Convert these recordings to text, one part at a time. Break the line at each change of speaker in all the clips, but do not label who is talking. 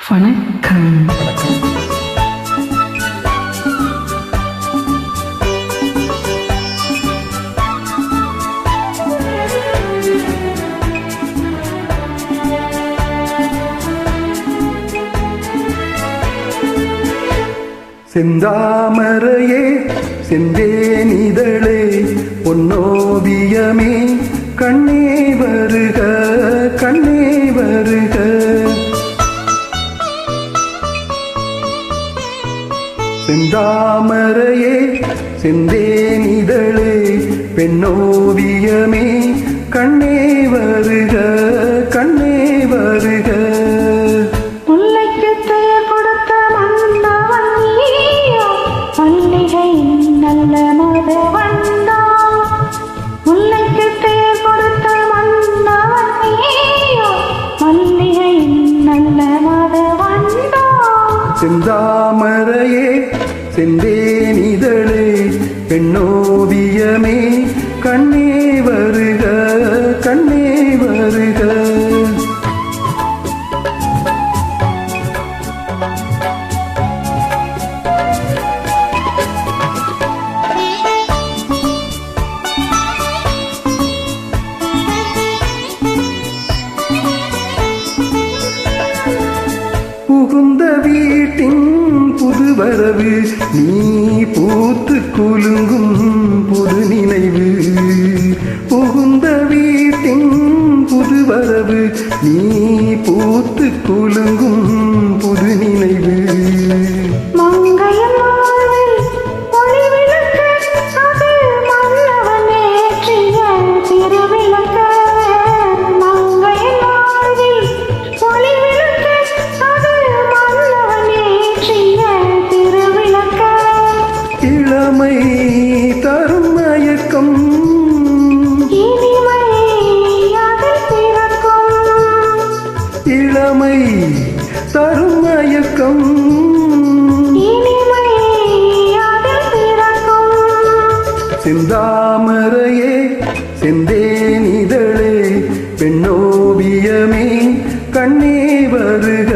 வணக்கம்.
செந்தாமரையே செந்தேனிதழே பொன்னோவியமே கண்ணே வருக கண்ணே வருக. செந்தாமரையே செந்தேனிதழே பெண்ணோவியமே கண்ணே வருக கண்ணே வருக. செந்தாமரையே செந்தேனிதழே பெண்ணோவியமே கண்ணே வருக கண்ணே வருக. புகுந்த வீட்டின் புதுவரவு நீ பூத்து குலுங்கும் புது நினைவு. புகுந்த வீட்டின் புதுவரவு நீ பூத்து குலுங்கும் புது நினைவு. இளமை தரும் மயக்கம் இளமை தரும் மயக்கம் செந்தாமரையே செந்தேனிதழே பெண்ணோவியமே கண்ணே வருக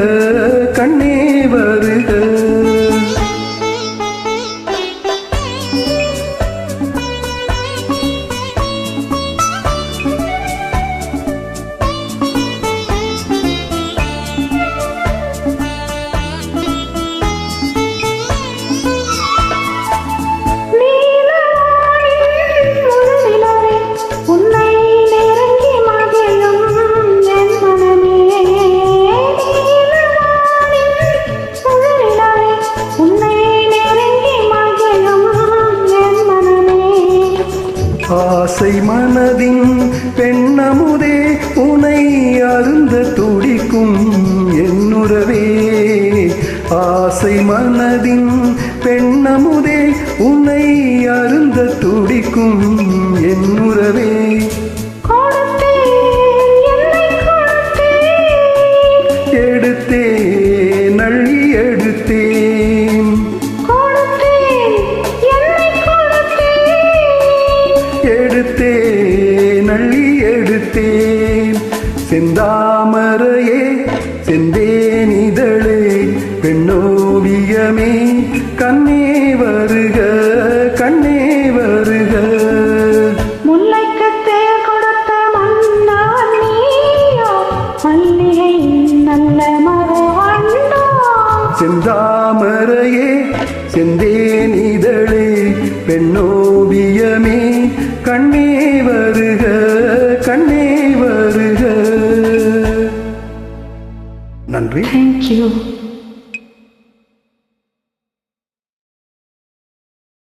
கண்ணே வருக. ஆசை மனதின் பெண்ணமுதே உனை அருந்த துடிக்கும் என்னுறவே. ஆசை மனதின் பெண்ணமுதே உனை அருந்த துடிக்கும் என்னுறவே. எடுத்தேன் அள்ளி எடுத்தேன் எடுத்தேன் அள்ளி எடுத்தேன். செந்தாமரையே செந்தேனிதழே பெண்ணோவியமே கண்ணே வருக கண்ணே வருக.
முல்லைக்கு கொடுத்த மன்னவன் நீயோ மல்லிகை நல்ல மரவண்டோ.
செந்தாமரையே செந்தேனிதழே பெண்ணோவியமே கண்ணே வருக கண்ணே வருக. நன்றி.
Thank you.